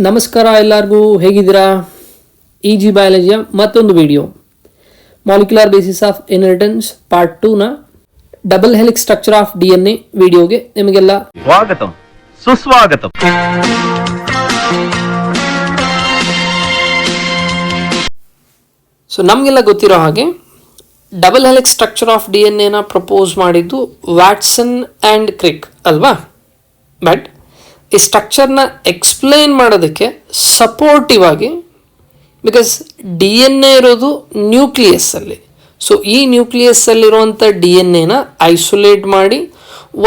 ನಮಸ್ಕಾರ ಎಲ್ಲರಿಗೂ, ಹೇಗಿದ್ದೀರಾ? ಇಜಿ ಬಯಾಲಜಿಯ ಮತ್ತೊಂದು video molecular basis of inheritance part 2 ನ double helix structure of DNA ವಿಡಿಯೋಗೆ ನಿಮಗೆಲ್ಲ ಸ್ವಾಗತ ಸುಸ್ವಾಗತ. ಸೊ ನಮಗೆಲ್ಲ ಗೊತ್ತಿರೋ ಹಾಗೆ double helix structure of DNA ನ ಪ್ರಪೋಸ್ ಮಾಡಿದ್ದು ವ್ಯಾಟ್ಸನ್ ಆ್ಯಂಡ್ ಕ್ರಿಕ್ ಅಲ್ವಾ? ಬಟ್ ಈ ಸ್ಟ್ರಕ್ಚರ್ನ ಎಕ್ಸ್ಪ್ಲೇನ್ ಮಾಡೋದಕ್ಕೆ ಸಪೋರ್ಟಿವ್ ಆಗಿ, ಬಿಕಾಸ್ DNA ಇರೋದು ನ್ಯೂಕ್ಲಿಯಸ್ಸಲ್ಲಿ, ಸೊ ಈ ನ್ಯೂಕ್ಲಿಯಸ್ಸಲ್ಲಿರುವಂಥ DNA ಐಸೋಲೇಟ್ ಮಾಡಿ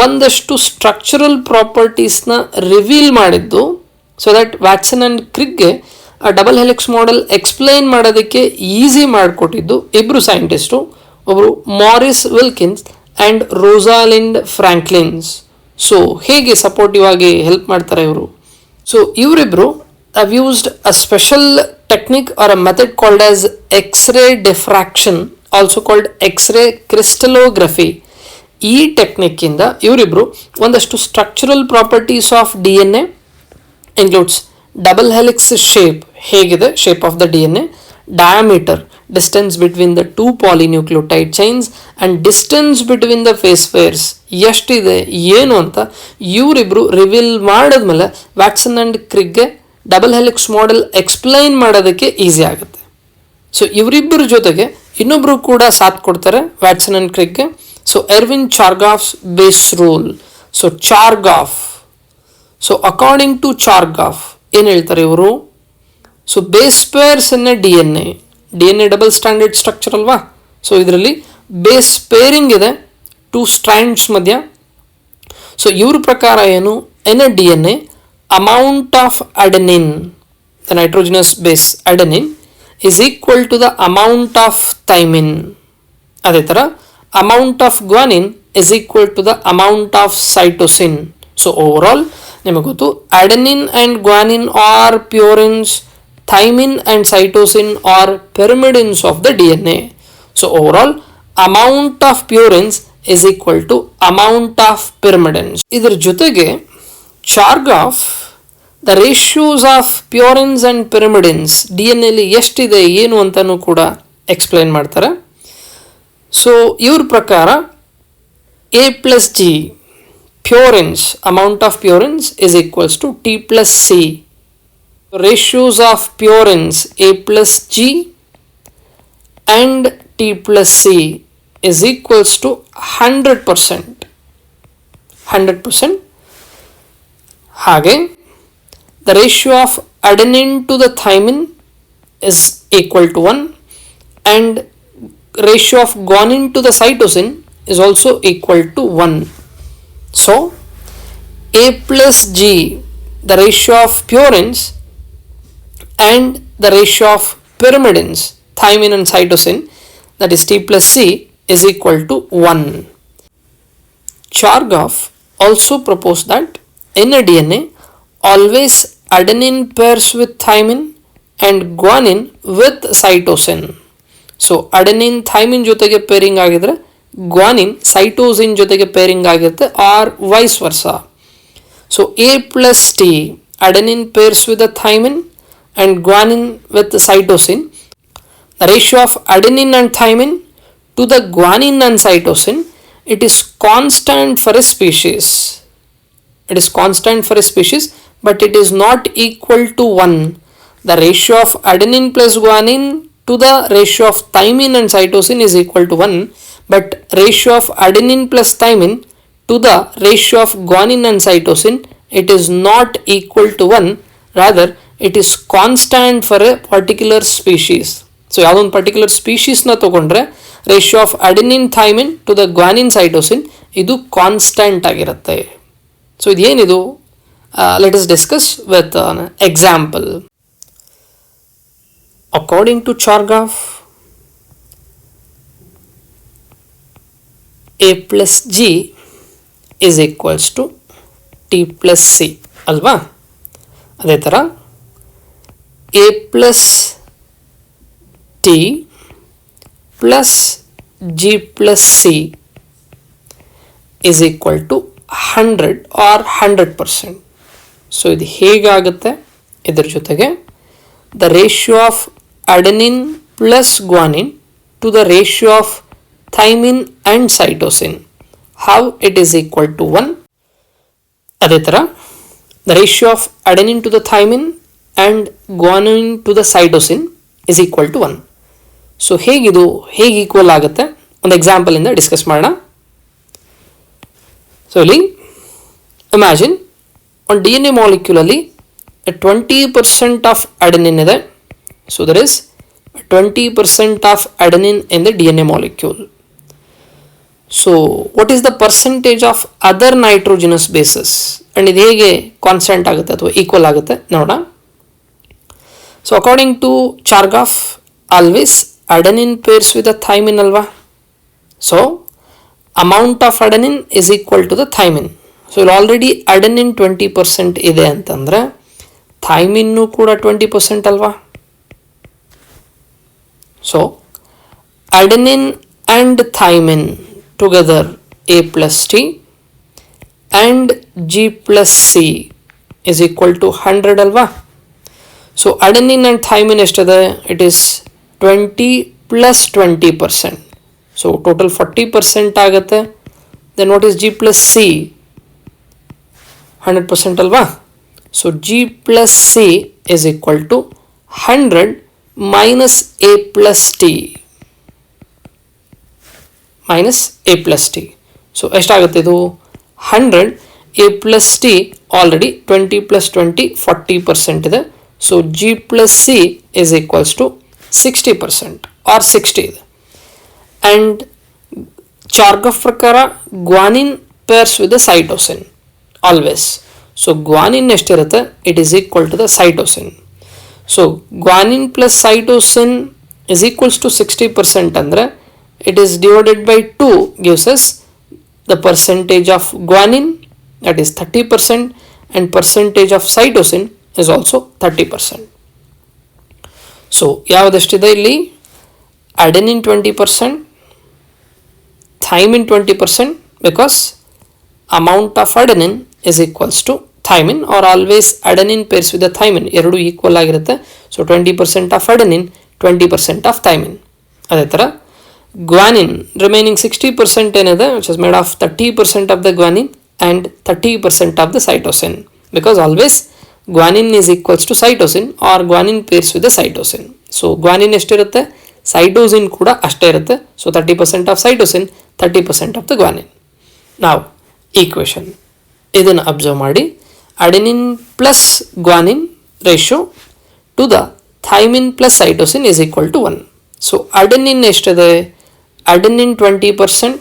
ಒಂದಷ್ಟು ಸ್ಟ್ರಕ್ಚರಲ್ ಪ್ರಾಪರ್ಟೀಸ್ನ ರಿವೀಲ್ ಮಾಡಿದ್ದು, ಸೊ ದಟ್ ವ್ಯಾಟ್ಸನ್ ಆ್ಯಂಡ್ ಕ್ರಿಕ್ಗೆ ಆ ಡಬಲ್ ಹೆಲಿಕ್ಸ್ ಮಾಡೆಲ್ ಎಕ್ಸ್ಪ್ಲೇನ್ ಮಾಡೋದಕ್ಕೆ ಈಸಿ ಮಾಡಿಕೊಟ್ಟಿದ್ದು ಇಬ್ಬರು ಸೈಂಟಿಸ್ಟು, ಒಬ್ಬರು Maurice Wilkins and Rosalind Franklins. So ಹೇಗೆ ಸಪೋರ್ಟಿವ್ ಆಗಿ ಹೆಲ್ಪ್ ಮಾಡ್ತಾರೆ ಇವರು? ಸೊ ಇವರಿಬ್ಬರು have used a special technique or a method called as X ray diffraction, also called X ray crystallography. ಈ ಟೆಕ್ನಿಕ್ಕಿಂದ ಇವರಿಬ್ಬರು ಒಂದಷ್ಟು structural properties of DNA includes double helix shape, ಹೇಗಿದೆ shape of the DNA, diameter, distance between the two polynucleotide chains and distance between the phase pairs ಎಷ್ಟಿದೆ ಏನು ಅಂತ ಇವರಿಬ್ರು reveal ಮಾಡಿದ್ಮೇಲೆ ವ್ಯಾಟ್ಸನ್ ಆ್ಯಂಡ್ ಕ್ರಿಕ್ಗೆ ಡಬಲ್ ಹೆಲಿಕ್ಸ್ ಮಾಡೆಲ್ ಎಕ್ಸ್ಪ್ಲೈನ್ ಮಾಡೋದಕ್ಕೆ easy ಆಗುತ್ತೆ. So ಇವರಿಬ್ಬರ ಜೊತೆಗೆ ಇನ್ನೊಬ್ರು ಕೂಡ ಸಾಥ್ ಕೊಡ್ತಾರೆ ವ್ಯಾಟ್ಸನ್ ಆ್ಯಂಡ್ ಕ್ರಿಕ್ಗೆ. So Erwin Chargaff's base rule. So Chargaff, so according to Chargaff ಏನು ಹೇಳ್ತಾರೆ ಇವರು? So base pairs in DNA double standard structure ಅಲ್ವಾ? ಸೊ ಇದರಲ್ಲಿ ಬೇಸ್ ಪೇರಿಂಗ್ ಇದೆ 2 ಸ್ಟ್ರ್ಯಾಂಡ್ಸ್ ಮಧ್ಯ. ಸೊ ಇವ್ರ ಪ್ರಕಾರ ಏನು, in DNA amount of adenine, the nitrogenous base adenine is equal to the amount of thymine. ಅದೇ ಥರ amount of guanine is equal to the amount of cytosine. So over all ನಿಮಗೆ ಗೊತ್ತು, adenine and guanine are purines, thymine and cytosine are pyrimidines of the DNA. So overall amount of purines is equal to amount of pyrimidines. ಇದರ ಜೊತೆಗೆ Chargaff the ratios of purines and pyrimidines DNA ಎಷ್ಟಿದೆ ಏನು ಅಂತಲೂ ಕೂಡ explain ಮಾಡ್ತಾರೆ. So ಇವ್ರ ಪ್ರಕಾರ A+G purines, amount of purines is equals to T+C. Ratios of purines A+G and T+C is equals to 100%. 100%. ಹಾಗೆ the ratio of adenine to the thymine is equal to 1 and ratio of guanine to the cytosine is also equal to 1. So A+G, the ratio of purines and the ratio of pyrimidines, thymine and cytosine, that is T+C, is equal to 1. Chargaff also proposed that in a DNA, always adenine pairs with thymine and guanine with cytosine. So adenine thymine ಜೊತೆಗೆ pairing ಆಗಿದ್ರೆ guanine cytosine ಜೊತೆಗೆ pairing ಆಗಿರುತ್ತೆ, or vice versa. So A+T, adenine pairs with the thymine and guanine with the cytosine. The ratio of adenine and thymine to the guanine and cytosine, it is constant for a species. It is constant for a species, but it is not equal to 1. The ratio of adenine plus guanine to the ratio of thymine and cytosine is equal to 1, but ratio of adenine plus thymine to the ratio of guanine and cytosine, it is not equal to 1. Rather, it is constant for a particular species. So ಯಾವುದೊಂದು particular ಸ್ಪೀಷೀಸ್ನ ತೊಗೊಂಡ್ರೆ ratio of adenine thymine to the guanine cytosine ಇದು constant ಆಗಿರುತ್ತೆ. So ಇದೇನಿದು? Let us discuss with example. According to Chargaff, A+G is equals to T+C ಅಲ್ವಾ? ಅದೇ ಥರ A+T plus G+C is equal to 100 or 100%. So ಇದು ಹೇಗಾಗುತ್ತೆ ಇದರ ಜೊತೆಗೆ the ratio of adenine plus guanine to the ratio of thymine and cytosine, how it is equal to 1. ಅದೇ ಥರ the ratio of adenine to the thymine and guanine to the cytosine is equal to 1. So ಹೇಗೆ equal ಆಗುತ್ತೆ ಒಂದು ಎಕ್ಸಾಂಪಲಿಂದ discuss ಮಾಡೋಣ. So ಇಲ್ಲಿ imagine ಒಂದು DNA ಮಾಲಿಕ್ಯೂಲಲ್ಲಿ 20% ಆಫ್ ಅಡೆನಿನ್ ಇದೆ. So there is 20% of adenine in the DNA molecule. So what is the percentage of other nitrogenous bases and ಇದು ಹೇಗೆ ಕಾನ್ಸ್ಟೆಂಟ್ ಆಗುತ್ತೆ ಅಥವಾ ಈಕ್ವಲ್ ಆಗುತ್ತೆ ನೋಡೋಣ. So according to Chargaff always adenine pairs with the thymine ಅಲ್ವಾ. So amount of adenine is equal to the thymine. So ಇಲ್ಲಿ already adenine 20% ಇದೆ ಅಂತಂದರೆ ಥೈಮಿನ್ನು ಕೂಡ 20% ಅಲ್ವಾ. So adenine and thymine together A plus T and G plus C is equal to 100 alva. So adenine and thymine ಎಷ್ಟಿದೆ, it is 20 plus 20%. So total 40% ಆಗುತ್ತೆ. Then what is G plus C? 100% alva. So G plus C is equal to 100 minus A plus T minus A plus T. So ಎಷ್ಟಾಗುತ್ತೆ ಇದು 100 A plus T already 20 plus 20 40% ಇದೆ. So G plus C is equals to 60% or 60 ಇದೆ. And Chargaff ಪ್ರಕಾರ guanine pairs with the cytosine always. So guanine ಎಷ್ಟಿರುತ್ತೆ, it is equal to the cytosine. So guanine plus cytosine is equals to 60% ಅಂದರೆ it is divided by 2 gives us the percentage of guanine, that is 30%, and percentage of cytosine is also 30%. So ಯಾವುದೆಷ್ಟಿದೆ ಇಲ್ಲಿ, adenine 20%, thymine 20%, because amount of adenine is equals to thymine, or always adenine pairs with the thymine ಎರಡು equal ಆಗಿರುತ್ತೆ. So 20% of adenine, 20% of thymine. ಅದೇ ಥರ guanine remaining 60% ಏನಿದೆ, which is made of 30% of the guanine and 30% of the cytosine, because always guanine is equals to cytosine or guanine pairs with the cytosine. So guanine ಎಷ್ಟಿರುತ್ತೆ, cytosine ಕೂಡ ಅಷ್ಟೇ ಇರುತ್ತೆ. So 30% of cytosine, 30% of the guanine. Now equation ಇದನ್ನು observe ಮಾಡಿ, adenine plus guanine ratio to the thymine plus cytosine is equal to 1. So adenine ಎಷ್ಟಿದೆ, adenine 20%,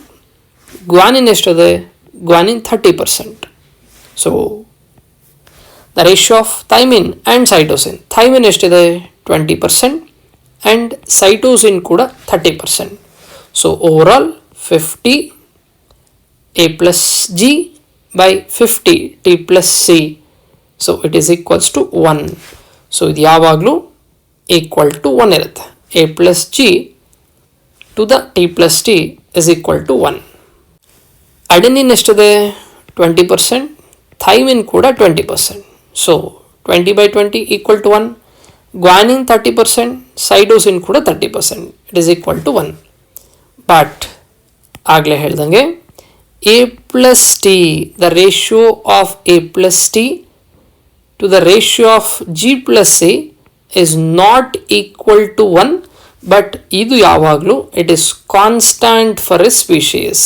guanine ಎಷ್ಟಿದೆ, guanine 30%. So the ratio of thymine and cytosine, thymine ಎಷ್ಟಿದೆ 20% and cytosine ಕೂಡ 30%. So overall 50 A plus G by 50 T plus C. So it is equals to 1. So ಇದು ಯಾವಾಗಲೂ equal to 1 ಇರುತ್ತೆ. A plus G to the T plus T is equal to 1. Adenine ಎಷ್ಟಿದೆ 20%, thymine ಕೂಡ 20%. So 20 by 20 equal to 1. Guanine 30%, cytosine ಕೂಡ 30%. It is equal to 1. But ಆಗಲೇ ಹೇಳ್ದಂಗೆ A plus T, the ratio of A plus T to the ratio of G plus C is not equal to 1, but ಇದು ಯಾವಾಗಲೂ it is constant for a species.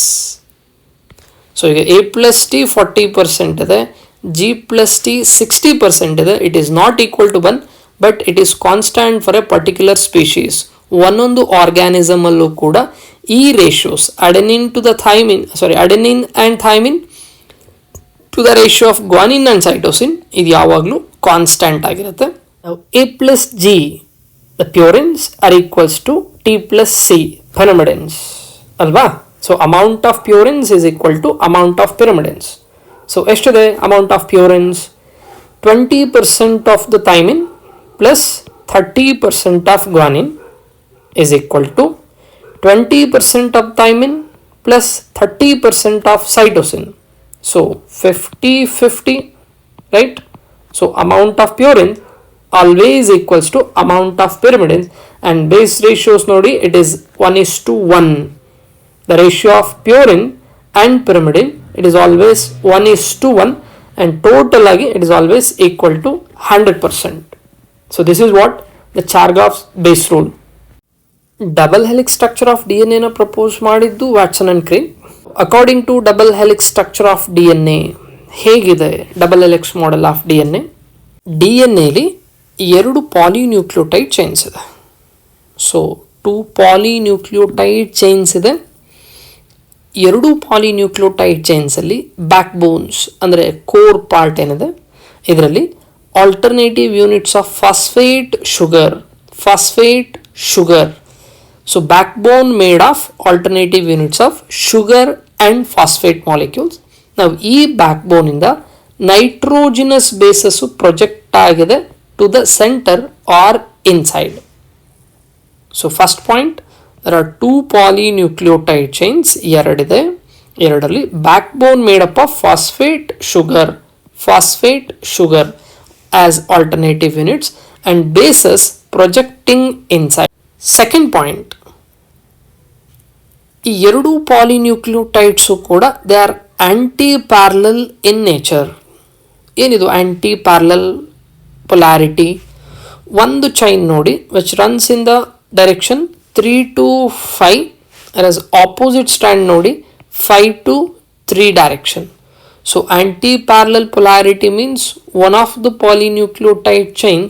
So ಈಗ A plus T 40% ಇದೆ, G plus T 60% ಇದೆ, it is not equal to 1, but it is constant for a particular species. ಒಂದೊಂದು organism ಅಲ್ಲೂ ಕೂಡ ಈ ratios adenine to the thymine, adenine and thymine to the ratio of guanine and cytosine ಇದು ಯಾವಾಗಲೂ constant ಆಗಿರುತ್ತೆ. A plus G, the purines are equals to T plus C, pyrimidines, ಅಲ್ವಾ. So amount of purines is equal to amount of pyrimidines. So ಎಷ್ಟಿದೆ amount of purines, 20% of the thymine plus 30% of guanine is equal to 20% of thymine plus 30% of cytosine. So 50-50, right? So amount of purine always equals to amount of pyrimidines, and base ratios nodi it is 1:1. The ratio of purine and pyrimidine it is always 1:1, and total agi it is always equal to 100%. So this is what the Chargaff's base rule. Double helix structure of DNA na propose ಮಾಡಿದ್ದು Watson and Crick. According to double helix structure of DNA ಹೇಗಿದೆ double helix model of DNA? DNAಲಿ 2 polynucleotide chains ಇದೆ. So 2 polynucleotide chains ಇದೆ. 2 polynucleotide ಚೈನ್ಸಲ್ಲಿ backbones ಅಂದರೆ core part ಏನಿದೆ ಇದರಲ್ಲಿ alternative units of phosphate sugar. So backbone made of alternative units of sugar and phosphate molecules. Now ಈ backbone ಇಂದ nitrogenous bases project ಆಗಿದೆ to the center or inside. So first point, there are 2 polynucleotide chains ಎರಡಿದೆ. ಎರಡರಲ್ಲಿ backbone made up of phosphate sugar as alternative units and bases projecting inside. Second point, ಈ 2 polynucleotides ಕೂಡ they are antiparallel in nature. ಏನಿದು antiparallel polarity? ಒಂದು chain ನೋಡಿ which runs in the direction 3 to 5, whereas opposite strand ನೋಡಿ 5 to 3 direction. So anti-parallel polarity means one of the polynucleotide chain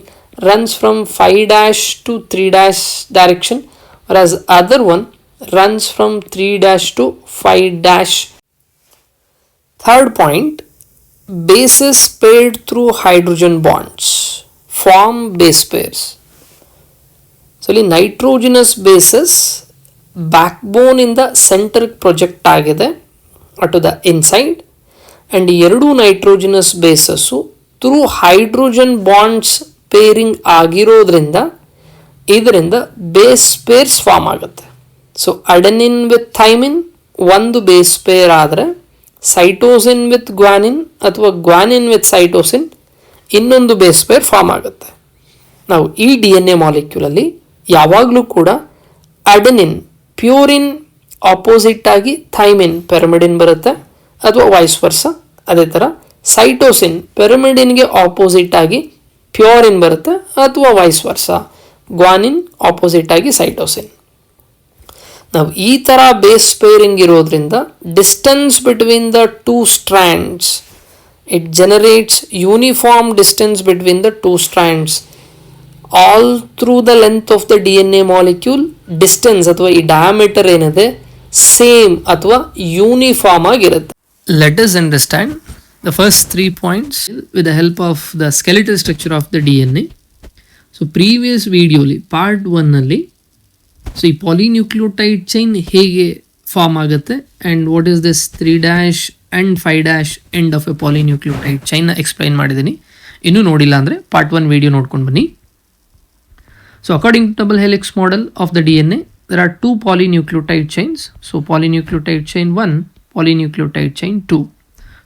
runs from 5' to 3' direction, whereas other one runs from 3' to 5'. Third point, bases paired through hydrogen bonds form base pairs. So ಇಲ್ಲಿ nitrogenous bases backbone in the center project ಆಗಿದೆ to the inside, and 2 nitrogenous bases through hydrogen bonds pairing ಆಗಿರೋದ್ರಿಂದ ಇದರಿಂದ base pairs form ಆಗುತ್ತೆ. So adenine with thymine ಒಂದು base peer ಆದರೆ cytosine with guanine ಅಥವಾ guanine with cytosine ಇನ್ನೊಂದು base peer form ಆಗುತ್ತೆ. ನಾವು ಈ DNA ಮಾಲಿಕ್ಯೂಲಲ್ಲಿ ಯಾವಾಗಲೂ ಕೂಡ ಅಡೆನಿನ್ ಪ್ಯೂರಿನ್ ಆಪೋಸಿಟ್ ಆಗಿ ಥೈಮಿನ್ ಪೆರಮಿಡಿನ್ ಬರುತ್ತೆ ಅಥವಾ ವೈಸ್ ವರ್ಸ. ಅದೇ ಥರ ಸೈಟೋಸಿನ್ ಪೆರಮಿಡಿನ್ಗೆ ಆಪೋಸಿಟ್ ಆಗಿ ಪ್ಯೂರಿನ್ ಬರುತ್ತೆ ಅಥವಾ ವೈಸ್ ವರ್ಸ. ಗ್ವಾನಿನ್ ಆಪೋಸಿಟ್ ಆಗಿ ಸೈಟೋಸಿನ್. ನಾವು ಈ ಥರ ಬೇಸ್ ಪೇರಿಂಗ್ ಇರೋದ್ರಿಂದ distance between the 2 strands it generates uniform distance between the 2 strands all through the length of the DNA molecule. Distance ಅಥವಾ ಈ ಡಯಾಮೀಟರ್ ಏನಿದೆ ಸೇಮ್ ಅಥವಾ ಯೂನಿಫಾರ್ಮ್ ಆಗಿರುತ್ತೆ. Let us understand the first 3 points with the help of the skeletal structure of the DNA. So previous video li part 1 ನಲ್ಲಿ so ಈ polynucleotide chain ಹೇಗೆ form ಆಗುತ್ತೆ and what is this 3' and 5' end of a polynucleotide chain ನ explain ಮಾಡಿದ್ದೀನಿ. ಇನ್ನೂ ನೋಡಿಲ್ಲ ಅಂದರೆ part 1 video ನೋಡ್ಕೊಂಡು ಬನ್ನಿ. So according to double helix model of the DNA there are 2 polynucleotide chains. So polynucleotide chain 1, polynucleotide chain 2.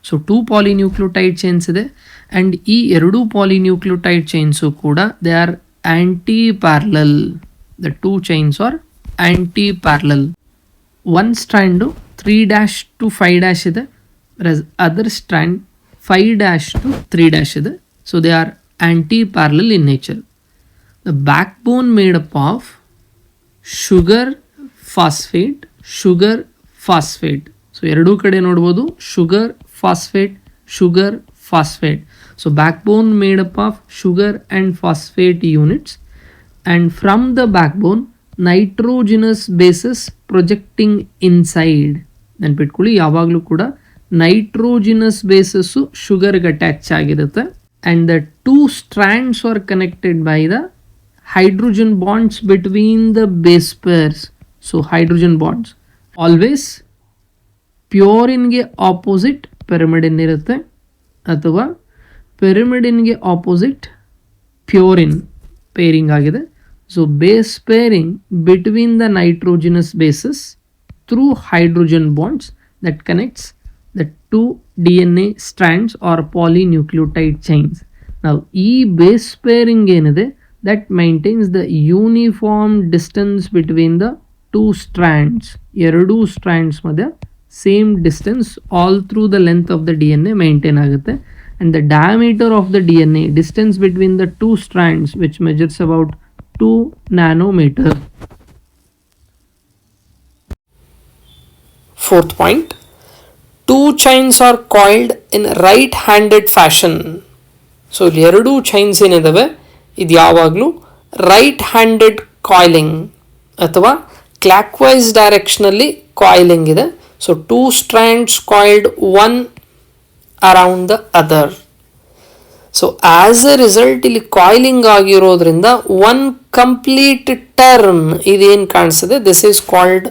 So 2 polynucleotide chains ಇದೆ and ಈ 2 ಪಾಲಿನ್ಯೂಕ್ಲಿಯೋಟೈಡ್ chains ಕೂಡ they R anti parallel. The 2 chains are anti parallel. One strand 3' to 5' ಇದೆ, other strand 5' to 3' ಇದೆ. So they are anti parallel in nature. The back bone made up of sugar phosphate. So ಎರಡೂ ಕಡೆ ನೋಡ್ಬೋದು sugar phosphate. So backbone made up of sugar and phosphate units, and from the backbone nitrogenous bases projecting inside. ನೆನ್ಪಿಟ್ಕೊಳ್ಳಿ, ಯಾವಾಗಲೂ ಕೂಡ nitrogenous basis ಶುಗರ್ಗೆ attach ಆಗಿರುತ್ತೆ and the 2 strands are connected by the hydrogen bonds between the base pairs. So hydrogen bonds always ಪ್ಯೂರಿನ್ಗೆ opposite pyrimidine ಇರುತ್ತೆ ಅಥವಾ ಪಿರಮಿಡಿನ್ಗೆ opposite purine pairing ಆಗಿದೆ. So base pairing between the nitrogenous bases through hydrogen bonds that connects the 2 DNA strands or polynucleotide chains. ನಾವು ಈ base pairing ಏನಿದೆ that maintains the uniform distance between the two strands, ಎರಡೂ strands ಮಧ್ಯೆ same distance all through the length of the D N A maintain ಆಗುತ್ತೆ. And the diameter of the D N A, distance between the two strands which measures about 2 nanometer. Fourth point, two chains are coiled in right-handed fashion. So ಇಲ್ಲಿ ಎರಡೂ chains ಏನಿದಾವೆ ಇದು ಯಾವಾಗಲೂ right handed coiling ಅಥವಾ clockwise ಡೈರೆಕ್ಷನಲ್ಲಿ coiling ಇದೆ. So two strands coiled one around the other. So as a result ಇಲ್ಲಿ coiling ಆಗಿರೋದ್ರಿಂದ ಒನ್ ಕಂಪ್ಲೀಟ್ ಟರ್ನ್ ಇದೇನು ಕಾಣಿಸ್ತದೆ, this is called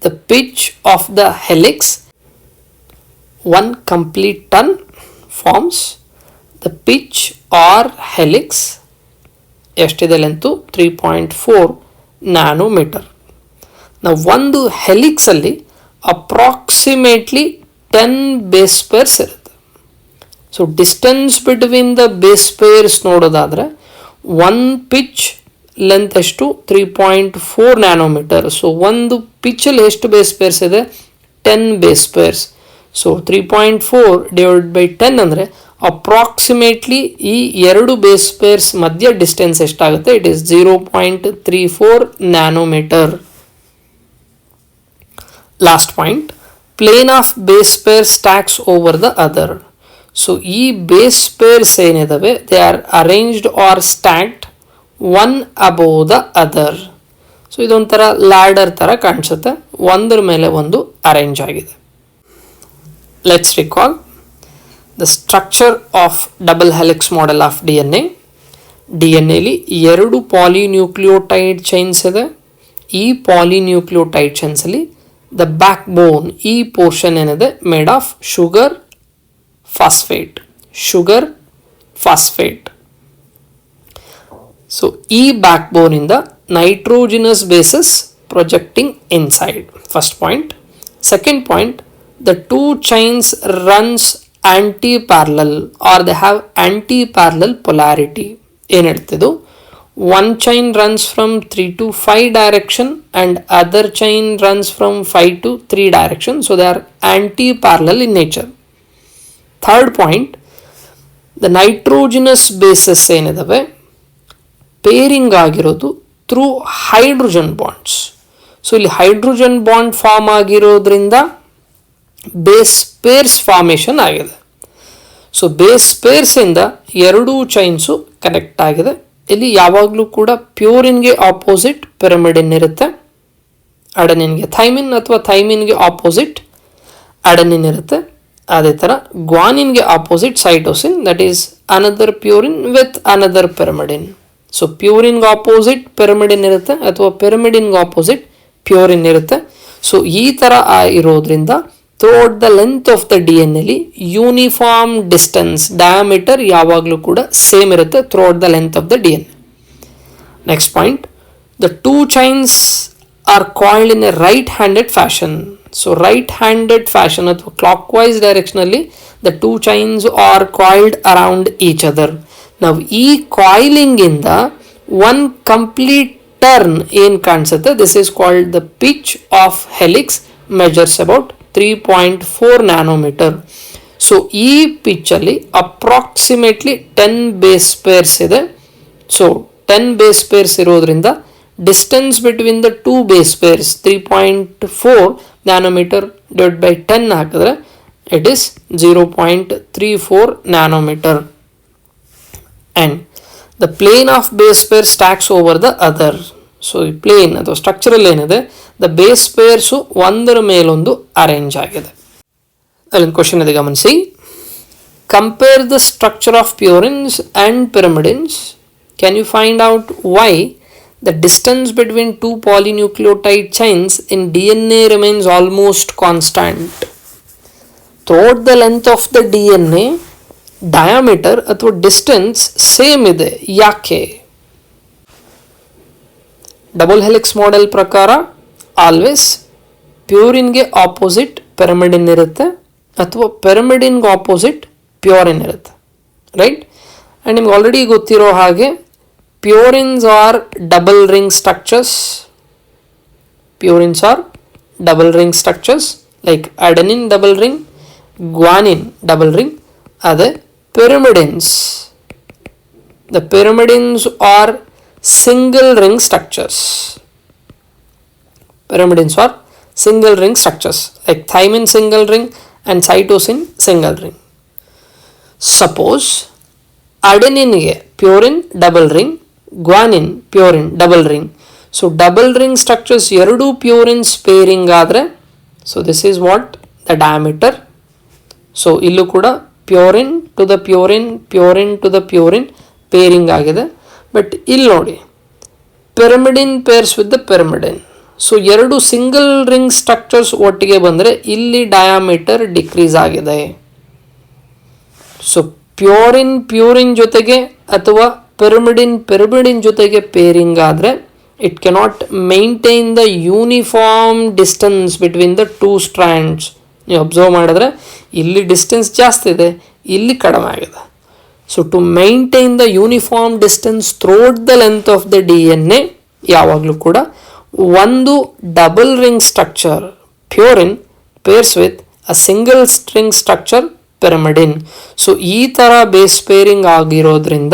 the pitch of the helix. One complete turn forms the pitch or helix. ಎಷ್ಟಿದೆ length? 3.4 nanometer. ನಾವು ಒಂದು ಹೆಲಿಕ್ಸಲ್ಲಿ approximately 10 base pairs ಇರುತ್ತೆ. So distance between the base pairs ನೋಡೋದಾದರೆ one pitch length ಎಷ್ಟು? 3.4 nanometer. So ಒಂದು ಪಿಚ್ಚಲ್ಲಿ ಎಷ್ಟು base pairs ಇದೆ? 10 base pairs. So 3.4 divide by 10 ಅಂದರೆ ಅಪ್ರಾಕ್ಸಿಮೇಟ್ಲಿ ಈ ಎರಡು ಬೇಸ್ ಪೇರ್ಸ್ ಮಧ್ಯ ಡಿಸ್ಟೆನ್ಸ್ ಎಷ್ಟಾಗುತ್ತೆ? It is 0.34 nanometre. Last point, plane of base pair stacks over the other. So ಈ ಬೇಸ್ ಪೇರ್ಸ್ ಏನಿದಾವೆ they are arranged or stacked one above the other. So ಇದೊಂಥರ ladder ಥರ ಕಾಣಿಸುತ್ತೆ, ಒಂದರ ಮೇಲೆ ಒಂದು ಅರೇಂಜ್ ಆಗಿದೆ. Let's recall the structure of double helix model of D N A. D N ಎಲಿ ಎರಡು ಪಾಲಿನ್ಯೂಕ್ಲಿಯೋಟೈಡ್ ಚೈನ್ಸ್ ಇದೆ. ಈ ಪಾಲಿನ್ಯೂಕ್ಲಿಯೋಟೈಡ್ ಚೈನ್ಸಲ್ಲಿ ದ ಬ್ಯಾಕ್ ಬೋನ್, ಈ ಪೋರ್ಷನ್ ಏನಿದೆ made of sugar phosphate. So ಈ ಬ್ಯಾಕ್ ಬೋನಿಂದ nitrogenous bases projecting inside. First point. Second point, the two chains runs antiparallel or they have antiparallel polarity. ಏನು ಹೇಳ್ತಿದ್ದು? one chain runs from 3 to 5 direction and other chain runs from 5 to 3 direction. So they are anti-parallel in nature. Third point, the nitrogenous bases ಏನಿದಾವೆ pairing ಆಗಿರೋದು through hydrogen bonds. So ಇಲ್ಲಿ hydrogen bond form ಆಗಿರೋದ್ರಿಂದ base pairs formation ಆಗಿದೆ. So base ಪೇರ್ಸಿಂದ ಎರಡೂ chains connect ಆಗಿದೆ. ಇಲ್ಲಿ ಯಾವಾಗಲೂ ಕೂಡ ಪ್ಯೂರಿನ್ಗೆ ಆಪೋಸಿಟ್ ಪಿರಮಿಡಿನ್ ಇರುತ್ತೆ, ಅಡೆನಿನ್ಗೆ ಥೈಮಿನ್ ಅಥವಾ ಥೈಮಿನ್ಗೆ ಆಪೋಸಿಟ್ ಅಡೆನಿನ್ ಇರುತ್ತೆ. ಅದೇ ಥರ ಗ್ವಾನಿನ್ಗೆ opposite cytosine, that is another purine with another pyrimidine. So ಪ್ಯೂರಿನ್ಗೆ ಆಪೋಸಿಟ್ ಪಿರಮಿಡಿನ್ ಇರುತ್ತೆ ಅಥವಾ ಪಿರಮಿಡಿನ್ಗೆ ಆಪೋಸಿಟ್ ಪ್ಯೂರಿನ್ ಇರುತ್ತೆ. ಸೊ ಈ ಥರ ಇರೋದ್ರಿಂದ throughout the length of the D N A uniform distance, diameter ಯಾವಾಗಲೂ ಕೂಡ ಸೇಮ್ ಇರುತ್ತೆ throughout the length of the D N A. Next point, the two chains are coiled in a right handed fashion. So right handed fashion ಅಥವಾ clockwise ಡೈರೆಕ್ಷನಲ್ಲಿ the two chains are coiled around each other. ನಾವು ಈ ಕಾಯಿಲಿಂಗಿಂದ one complete turn ಏನು ಕಾಣಿಸುತ್ತೆ, this is called the pitch of helix, measures about 3.4 nanometer. So ಈ ಪಿಚ್ಚಲ್ಲಿ approximately 10 base pairs ಇದೆ. So 10 base pairs ಇರೋದ್ರಿಂದ distance between the two base pairs 3.4 nanometer divide by 10 ಹಾಕಿದ್ರೆ it is 0.34 nanometer. And the plane of base pair stacks over the other. So ಈ plane ಅಥವಾ structural ಏನಿದೆ the base pairs ಒಂದರ ಮೇಲೊಂದು arrange ಆಗಿದೆ. ಅಲ್ಲೊಂದು question ಇದೆ ಗಮನಿಸಿ. Compare the structure of purines and pyrimidines. Can you find out why the distance between two polynucleotide chains in D N A remains almost constant. Throughout the length of the D N A diameter ಅಥವಾ distance same ಇದೆ, ಯಾಕೆ? Double helix model ಪ್ರಕಾರ always ಪ್ಯೂರಿನ್ಗೆ opposite pyrimidine ಇರುತ್ತೆ ಅಥವಾ ಪಿರಮಿಡಿನ್ಗೆ opposite purine ಇರುತ್ತೆ, right? And ನಿಮ್ಗೆ ಆಲ್ರೆಡಿ ಗೊತ್ತಿರೋ ಹಾಗೆ purines are double ring structures. Purines are double ring structures like adenine double ring, guanine double ring. Other pyrimidines. The pyrimidines are single ring structures. Pyrimidines are single ring structures like thymine single ring and cytosine single ring. Suppose adenine purine double ring, guanine purine double ring. So double ring structures ಎರಡು purines pairing ಆದರೆ, so this is what the diameter. So ಇಲ್ಲೂ ಕೂಡ purine to the purine, purine to the purine pairing ಆಗಿದೆ. But ಇಲ್ಲಿ ನೋಡಿ, pyrimidine pairs with the pyrimidine. So ಎರಡು single ring structures ಒಟ್ಟಿಗೆ ಬಂದರೆ ಇಲ್ಲಿ ಡಯಾಮೀಟರ್ ಡಿಕ್ರೀಸ್ ಆಗಿದೆ. ಸೊ ಪ್ಯೂರಿನ್ ಪ್ಯೂರಿನ್ ಜೊತೆಗೆ ಅಥವಾ ಪಿರಮಿಡಿನ್ ಪಿರಮಿಡಿನ್ ಜೊತೆಗೆ ಪೇರಿಂಗ್ ಆದರೆ it cannot maintain the uniform distance between the two strands. ನೀವು ಅಬ್ಸರ್ವ್ ಮಾಡಿದ್ರೆ ಇಲ್ಲಿ ಡಿಸ್ಟೆನ್ಸ್ ಜಾಸ್ತಿ ಇದೆ, ಇಲ್ಲಿ ಕಡಿಮೆ ಆಗಿದೆ. So to maintain the uniform distance throughout the length of the DNA ಯಾವಾಗಲೂ ಕೂಡ ಒಂದು double ring structure purine pairs with a single string structure pyrimidine. So ಈ ಥರ ಬೇಸ್ ಪೇರಿಂಗ್ ಆಗಿರೋದ್ರಿಂದ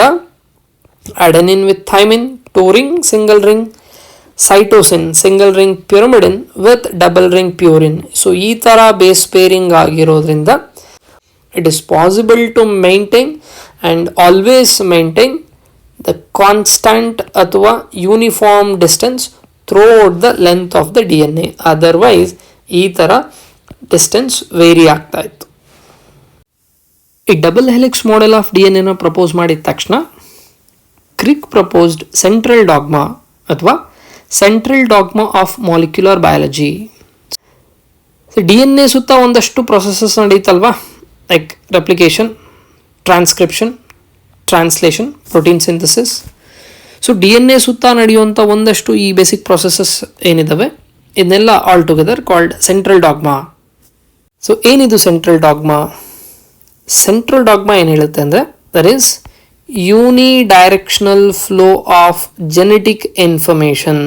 adenine with thymine, 2 ring single ring, cytosine single ring pyrimidine with double ring purine. So ಈ ಥರ base pairing ಆಗಿರೋದ್ರಿಂದ it is possible to maintain and always maintain the constant ಅಥವಾ uniform distance throughout the length of the DNA. Otherwise ಈ ಥರ distance very ಆಗ್ತಾ ಇತ್ತು. ಈ double helix model of DNA propose ಮಾಡಿದ ತಕ್ಷಣ ಕ್ರಿಕ್ ಪ್ರಪೋಸ್ಡ್ ಸೆಂಟ್ರಲ್ ಡಾಗ್ಮಾ ಅಥವಾ central dogma of molecular biology. DNA ಸುತ್ತ ಒಂದಷ್ಟು ಪ್ರೊಸೆಸಸ್ ನಡೀತಲ್ವಾ, like replication, transcription, translation, protein synthesis. So DNA ಸುತ್ತ ನಡೆಯುವಂಥ ಒಂದಷ್ಟು ಈ ಬೇಸಿಕ್ ಪ್ರೊಸೆಸಸ್ ಏನಿದ್ದಾವೆ ಇದನ್ನೆಲ್ಲ all together called central dogma. So ಏನಿದು ಸೆಂಟ್ರಲ್ ಡಾಗ್ಮಾ? ಸೆಂಟ್ರಲ್ ಡಾಗ್ಮಾ ಏನು ಹೇಳುತ್ತೆ ಅಂದರೆ there is unidirectional flow of genetic information.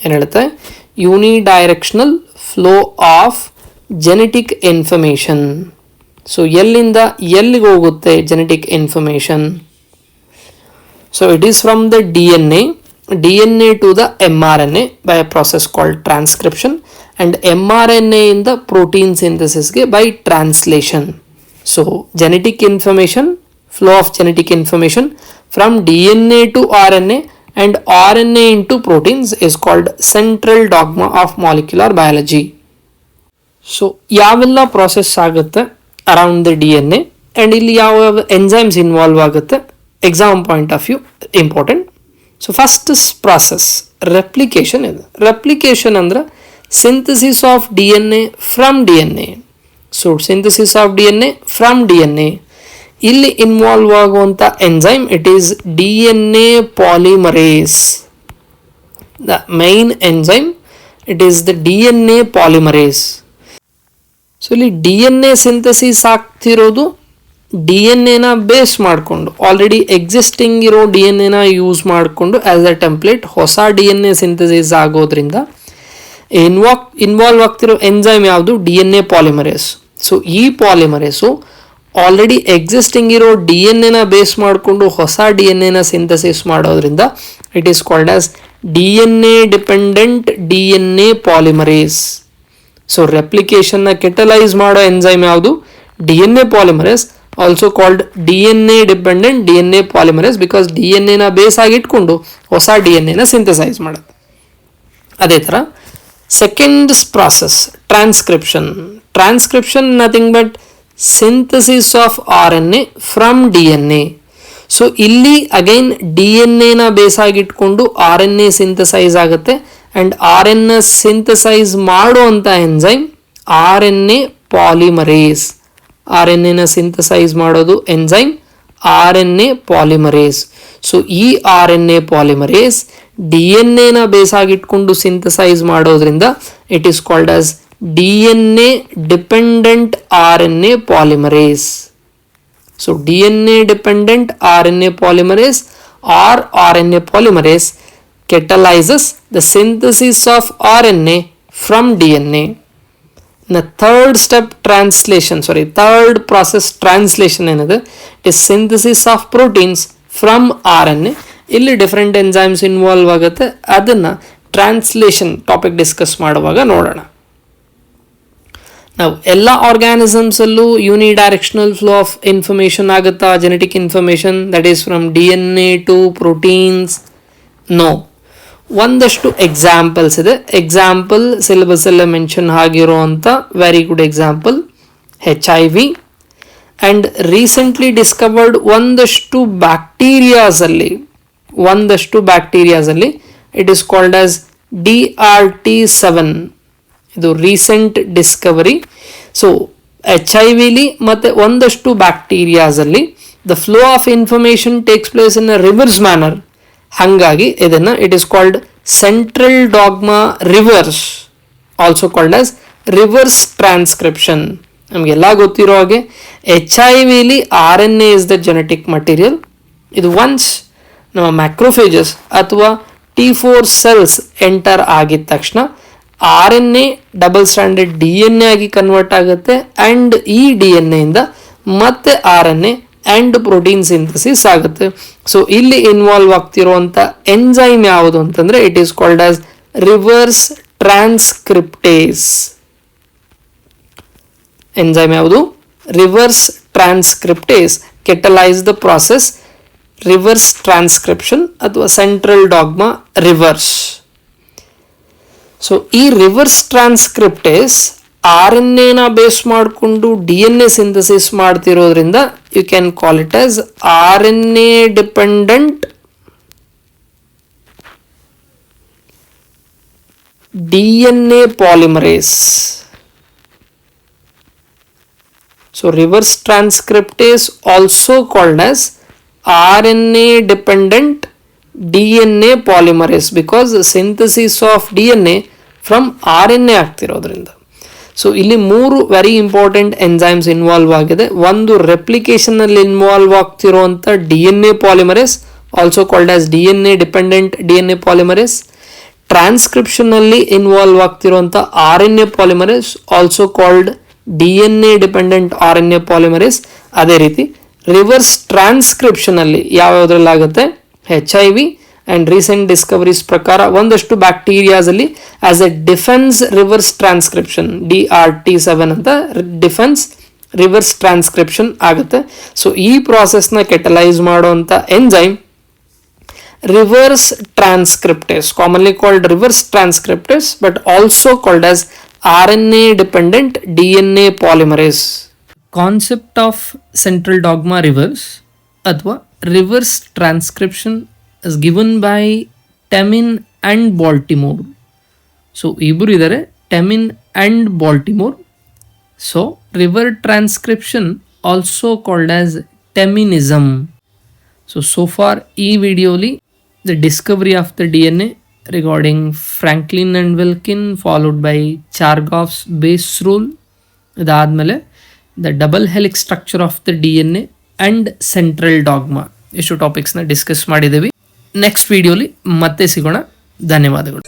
ಏನು ಹೇಳುತ್ತೆ? Unidirectional flow of genetic information. So ಎಲ್ಲಿಂದ ಎಲ್ಲಿಗೆ ಹೋಗುತ್ತೆ genetic information? So it is from the DNA to the mRNA by a process called transcription, and mRNA in the protein synthesis by translation. So genetic information, flow of genetic information from DNA to RNA and RNA into proteins is called central dogma of molecular biology. So ಯಾವೆಲ್ಲ process ಆಗುತ್ತೆ around the DNA and ಇಲ್ಲಿ ಯಾವ enzymes involve ಆಗುತ್ತೆ, exam point of view important. So first process replication ಇದೆ. replication ಅಂದ್ರೆ synthesis of DNA from DNA. So synthesis of DNA from DNA. ಇಲ್ಲಿ involve ಆಗುವಂಥ enzyme it is DNA polymerase. The main enzyme it is the DNA polymerase. So ಇಲ್ಲಿ DNA synthesis ಆಗ್ತಿರೋದು DNA base ಮಾಡಿಕೊಂಡು, already existing ಇರೋ DNA use ಮಾಡಿಕೊಂಡು as a template ಹೊಸ DNA synthesis ಆಗೋದ್ರಿಂದ involve ಆಗ್ತಿರೋ ಎಂಜೈಮ್ ಯಾವುದು? DNA polymerase. ಸೊ ಈ ಪಾಲಿಮರೇಸು ಆಲ್ರೆಡಿ ಎಕ್ಸಿಸ್ಟಿಂಗ್ ಇರೋ DNA ಬೇಸ್ ಮಾಡಿಕೊಂಡು ಹೊಸ DNA ಸಿಂಥಸಿಸ್ ಮಾಡೋದ್ರಿಂದ it is called as DNA dependent DNA polymerase. So ರೆಪ್ಲಿಕೇಶನ್ನ ಕೆಟಲೈಸ್ ಮಾಡೋ ಎಂಜೈಮ್ ಯಾವುದು? DNA polymerase, also called DNA dependent DNA polymerase, because DNA base ಆಗಿಟ್ಕೊಂಡು ಹೊಸ DNA ಸಿಂಥಸೈಸ್ ಮಾಡುತ್ತೆ. ಅದೇ ಥರ second process transcription. Transcription nothing but synthesis of RNA from DNA. So ಇಲ್ಲಿ again DNA base ಆಗಿಟ್ಕೊಂಡು RNA ಸಿಂಥಸೈಸ್ ಆಗುತ್ತೆ and RNA synthesise ಮಾಡುವಂಥ enzyme RNA polymerase. RNA synthesise ಮಾಡೋದು ಎಂಜೈಮ್ RNA ಪಾಲಿಮರೇಸ್. ಸೊ ಈ RNA polymerase DNA base ಆಗಿಟ್ಕೊಂಡು synthesise ಮಾಡೋದ್ರಿಂದ it is called as DNA dependent RNA polymerase. So DNA dependent RNA polymerase or RNA polymerase catalyzes the synthesis of RNA from DNA. The third process translation ಏನದು is synthesis of proteins from RNA. ಇಲ್ಲಿ different enzymes involve ಆಗುತ್ತೆ, ಅದನ್ನು translation topic discuss ಮಾಡುವಾಗ ನೋಡೋಣ. ನಾವು ಎಲ್ಲ ಆರ್ಗ್ಯಾನಿಸಮ್ಸಲ್ಲೂ unidirectional flow of information ಆಗುತ್ತಾ, genetic information that is from DNA to proteins? No. ಒಂದಷ್ಟು ಎಕ್ಸಾಂಪಲ್ಸ್ ಇದೆ. ಎಕ್ಸಾಂಪಲ್ ಸಿಲೆಬಸಲ್ಲೇ ಮೆನ್ಷನ್ ಆಗಿರುವಂಥ very good example HIV and recently discovered ಒಂದಷ್ಟು ಬ್ಯಾಕ್ಟೀರಿಯಾಸಲ್ಲಿ it is called as DRT7. ಇದು ರೀಸೆಂಟ್ ಡಿಸ್ಕವರಿ. ಸೊ HIV ಮತ್ತು ಒಂದಷ್ಟು ಬ್ಯಾಕ್ಟೀರಿಯಾಸಲ್ಲಿ the flow of information takes place in a reverse manner. ಹಾಗಾಗಿ ಇದನ್ನು it is called central dogma reverse, also called as reverse transcription. ನಮಗೆಲ್ಲ ಗೊತ್ತಿರೋ ಹಾಗೆ HIV RNA is the genetic material. ಇದು once ನಮ್ಮ ಮ್ಯಾಕ್ರೋಫೇಜಸ್ ಅಥವಾ T4 ಸೆಲ್ಸ್ ಎಂಟರ್ ಆಗಿದ ತಕ್ಷಣ RNA ಡಬಲ್ ಸ್ಟ್ಯಾಂಡರ್ಡ್ DNA ಆಗಿ ಕನ್ವರ್ಟ್ ಆಗುತ್ತೆ ಆ್ಯಂಡ್ ಈ DNA ಇಂದ ಮತ್ತೆ RNA ಆ್ಯಂಡ್ ಪ್ರೋಟೀನ್ ಸಿಂಥಸಿಸ್ ಆಗುತ್ತೆ. ಸೊ ಇಲ್ಲಿ ಇನ್ವಾಲ್ವ್ ಆಗ್ತಿರುವಂಥ ಎನ್ಸೈಮ್ ಯಾವುದು ಅಂತಂದರೆ it is called as reverse transcriptase. Enzyme ಯಾವುದು? Reverse transcriptase catalyse the process reverse transcription ಅಥವಾ ಸೆಂಟ್ರಲ್ ಡಾಗ್ಮಾ ರಿವರ್ಸ್. ಸೊ ಈ ರಿವರ್ಸ್ ಟ್ರಾನ್ಸ್ಕ್ರಿಪ್ಟೇಸ್ RNA ಬೇಸ್ ಮಾಡಿಕೊಂಡು DNA ಸಿಂಥಸಿಸ್ ಮಾಡ್ತಿರೋದ್ರಿಂದ you can call it as RNA dependent DNA polymerase. So reverse transcriptase also called as RNA dependent DNA polymerase because synthesis of DNA from RNA ಆಗ್ತಿರೋದ್ರಿಂದ. So ಇಲ್ಲಿ ಮೂರು very important enzymes involve ಆಗಿದೆ. ಒಂದು ರೆಪ್ಲಿಕೇಶನಲ್ಲಿ involve ಆಗ್ತಿರೋಂಥ DNA polymerase also called as DNA dependent DNA polymerase. ಟ್ರಾನ್ಸ್ಕ್ರಿಪ್ಷನಲ್ಲಿ involve ಆಗ್ತಿರೋಂಥ RNA polymerase also called DNA dependent RNA polymerase. ಅದೇ ರೀತಿ ರಿವರ್ಸ್ ಟ್ರಾನ್ಸ್ಕ್ರಿಪ್ಷನಲ್ಲಿ ಯಾವ್ಯಾವುದ್ರಲ್ಲಾಗುತ್ತೆ HIV ಆ್ಯಂಡ್ ರೀಸೆಂಟ್ ಡಿಸ್ಕವರೀಸ್ ಪ್ರಕಾರ ಒಂದಷ್ಟು ಬ್ಯಾಕ್ಟೀರಿಯಾಸಲ್ಲಿ as a defence reverse transcription DRT7 ಅಂತ ಡಿಫೆನ್ಸ್ ರಿವರ್ಸ್ ಟ್ರಾನ್ಸ್ಕ್ರಿಪ್ಷನ್ ಆಗುತ್ತೆ. ಸೊ ಈ ಪ್ರಾಸೆಸ್ನ ಕೆಟಲೈಸ್ ಮಾಡುವಂಥ enzyme reverse transcriptase, commonly called reverse transcriptase but also called as RNA dependent DNA polymerase. Concept of central dogma reverse ಅಥವಾ reverse transcription is given by Temin and Baltimore. So ಇಬ್ಬರು ಇದ್ದಾರೆ, Temin and Baltimore. So reverse transcription also called as Teminism. So for ಈ ವಿಡಿಯೋಲಿ the discovery of the DNA regarding Franklin and Wilkin followed by Chargaff's base rule. ಇದಾದಮೇಲೆ the double helix structure of the DNA and central dogma ಇಷ್ಟು ಟಾಪಿಕ್ಸ್ನ discuss ಮಾಡಿದ್ದೀವಿ. Next ವಿಡಿಯೋಲಿ ಮತ್ತೆ ಸಿಗೋಣ. ಧನ್ಯವಾದಗಳು.